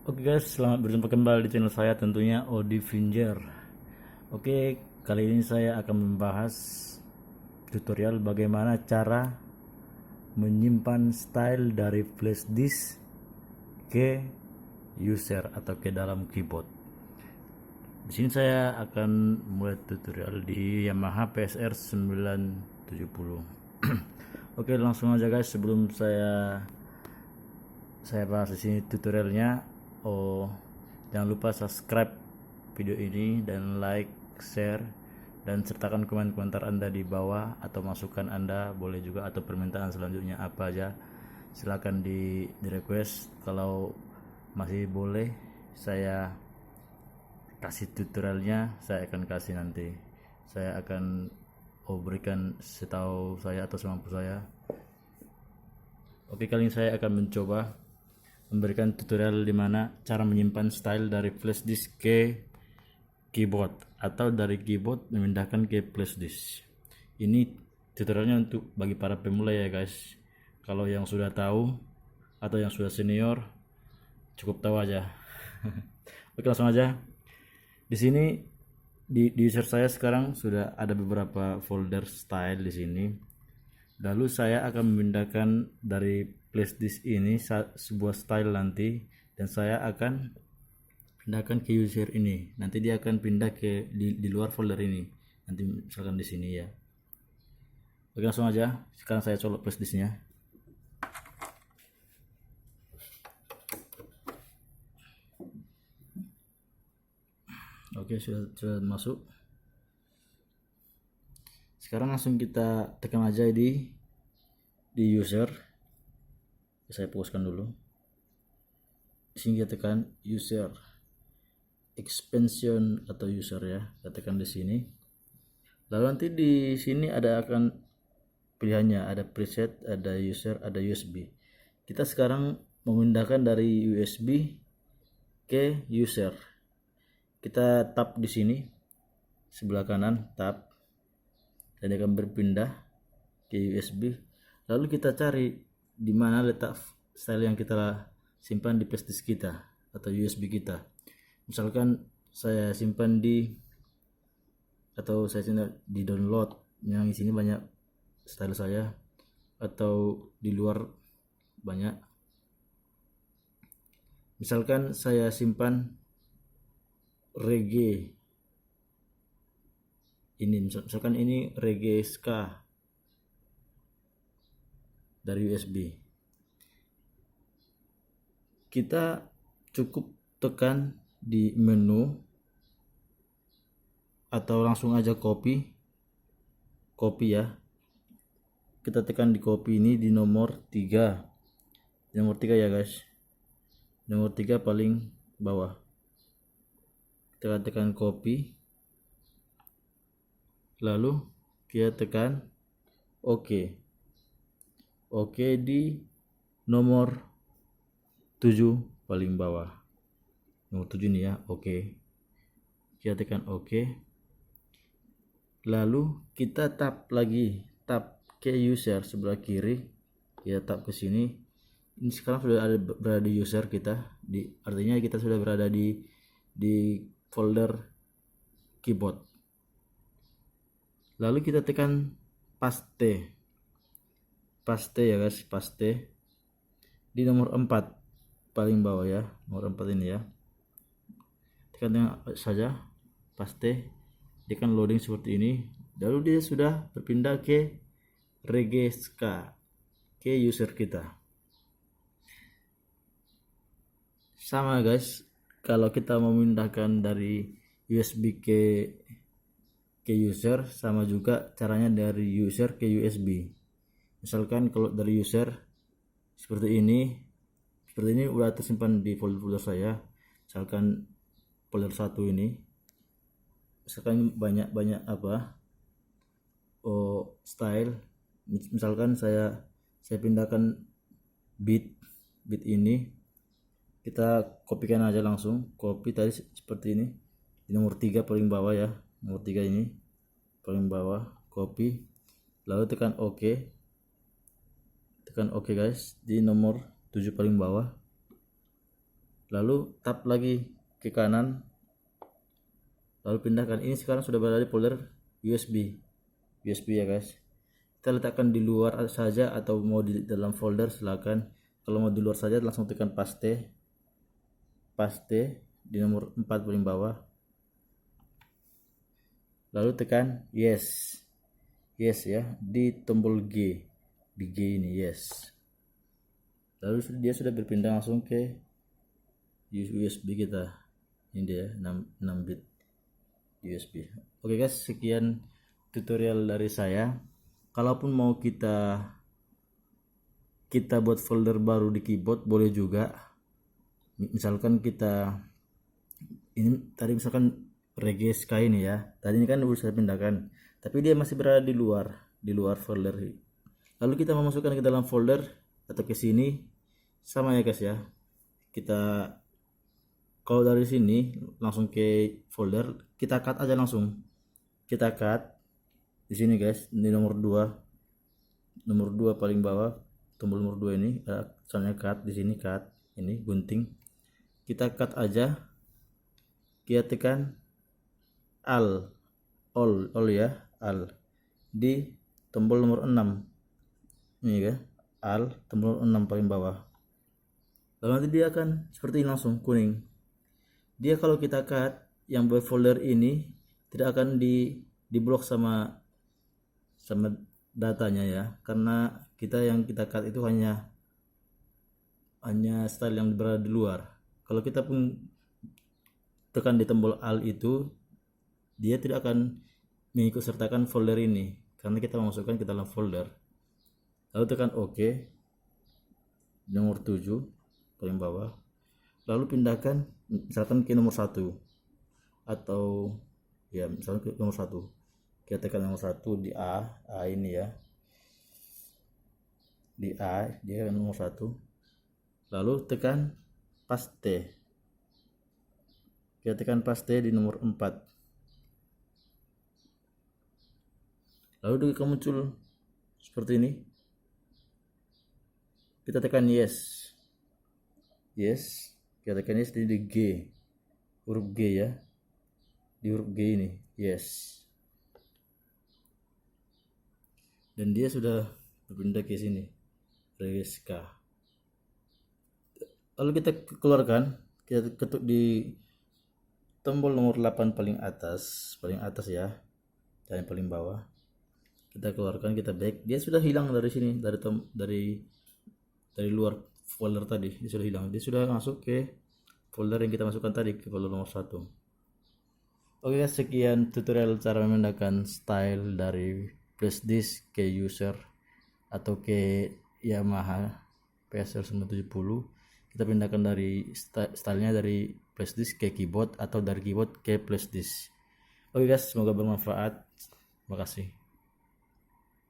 Oke guys, selamat berjumpa kembali di channel saya tentunya Odi Finger. Oke, kali ini saya akan membahas tutorial bagaimana cara menyimpan style dari flash disk ke user atau ke dalam keyboard. Di sini saya akan mulai tutorial di Yamaha PSR 970. Oke, langsung aja guys. Sebelum saya bahas di sini tutorialnya, jangan lupa subscribe video ini dan like, share, dan sertakan komentar Anda di bawah atau masukan Anda boleh juga, atau permintaan selanjutnya apa aja silahkan di request. Kalau masih boleh saya kasih tutorialnya, saya akan kasih nanti. Saya akan berikan setahu saya atau semampu saya. Oke, kali ini saya akan mencoba memberikan tutorial di mana cara menyimpan style dari flash disk ke keyboard atau dari keyboard memindahkan ke flash disk. Ini tutorialnya untuk bagi para pemula ya guys. Kalau yang sudah tahu atau yang sudah senior cukup tahu aja. Oke, langsung aja. Di sini di user saya sekarang sudah ada beberapa folder style di sini. Lalu saya akan memindahkan dari flash disk ini sebuah style nanti, dan saya akan pindahkan ke user ini. Nanti dia akan pindah ke di luar folder ini. Nanti misalkan di sini ya. Oke, langsung aja. Sekarang saya colok flash disknya. Oke, sudah masuk. Sekarang langsung kita tekan aja di user. Saya fokuskan dulu. Di sini kita tekan user expansion atau user ya. Kita tekan di sini. Lalu nanti di sini akan pilihannya, ada preset, ada user, ada USB. Kita sekarang memindahkan dari USB ke user. Kita tap di sini sebelah kanan, tap, dan akan berpindah ke USB. Lalu kita cari di mana letak style yang kita simpan di flash disk kita atau USB kita. Misalkan saya simpan saya simpan di download, yang di sini banyak style saya, atau di luar banyak. Misalkan saya simpan reggae ini, misalkan ini reggae ska dari USB. Kita cukup tekan di menu atau langsung aja copy ya. Kita tekan di copy ini di nomor 3. Nomor 3 ya guys. Nomor 3 paling bawah. Kita tekan copy. Lalu kita tekan OK. Oke di nomor 7 paling bawah. Nomor 7 ini ya, oke. Kita tekan oke. Lalu kita tap lagi, tap ke user sebelah kiri. Kita tap ke sini. Ini sekarang sudah berada di user kita. Artinya kita sudah berada di folder keyboard. Lalu kita tekan paste ya guys, paste di nomor 4 paling bawah ya, nomor 4 ini ya. Tekan saja paste, dia akan loading seperti ini. Lalu dia sudah berpindah ke reggae ska, ke user kita. Sama guys, kalau kita memindahkan dari USB ke user, sama juga caranya dari user ke USB. Misalkan kalau dari user seperti ini udah tersimpan di folder saya. Misalkan folder 1 ini, misalkan banyak style. Misalkan saya pindahkan beat ini, kita kopikan aja langsung, copy tadi seperti ini di nomor 3 paling bawah ya, nomor 3 ini paling bawah, copy, lalu tekan OK. Tekan OK guys di nomor 7 paling bawah. lalu tap lagi ke kanan, lalu pindahkan. Ini sekarang sudah berada di folder USB ya guys. Kita letakkan di luar saja atau mau di dalam folder silakan. Kalau mau di luar saja langsung tekan paste di nomor 4 paling bawah, lalu tekan yes ya di tombol G, di G ini yes. Lalu dia sudah berpindah langsung ke USB kita. Ini dia 6 bit USB. Oke guys, sekian tutorial dari saya. Kalaupun mau kita buat folder baru di keyboard boleh juga. Misalkan kita ini tadi misalkan Regeska ini ya, tadi ini kan udah saya pindahkan, tapi dia masih berada di luar folder. Lalu kita memasukkan ke dalam folder atau ke sini, sama ya guys ya. Kita kalau dari sini langsung ke folder, kita cut aja langsung. Kita cut di sini guys, di nomor 2 paling bawah, tombol nomor 2 ini, misalnya cut di sini, cut ini gunting. Kita cut aja. Kita tekan all ya, all di tombol nomor 6 ini ya, all tombol 6 paling bawah. Lalu nanti dia akan seperti ini langsung kuning. Dia kalau kita cut yang buat folder ini tidak akan diblok sama datanya ya, karena yang kita cut itu hanya style yang berada di luar. Kalau kita pun tekan di tombol alt itu, dia tidak akan mengikut sertakan folder ini karena kita memasukkan ke dalam folder. Lalu tekan OK nomor 7 paling bawah, lalu pindahkan misalkan ke nomor 1 atau ya misalkan ke nomor 1. Kita tekan nomor 1 di A ini ya, di A dia nomor 1, lalu tekan paste. Kita tekan paste di nomor 4, lalu dia akan muncul seperti ini. Kita tekan yes, kita tekan yes di G, huruf G ya, di huruf G ini yes, dan dia sudah berpindah ke sini Regeska. Lalu kita keluarkan, kita ketuk di tombol nomor 8 paling atas ya, dan yang paling bawah. Kita keluarkan, kita back. Dia sudah hilang dari sini, dari luar folder tadi. Dia sudah hilang. Dia sudah masuk ke folder yang kita masukkan tadi, ke folder nomor 1. Oke guys, sekian tutorial cara memindahkan style dari flash disk ke user atau ke Yamaha PSR 970. Kita pindahkan dari stylenya dari flash disk ke keyboard atau dari keyboard ke flash disk. Oke guys, semoga bermanfaat. Terima kasih.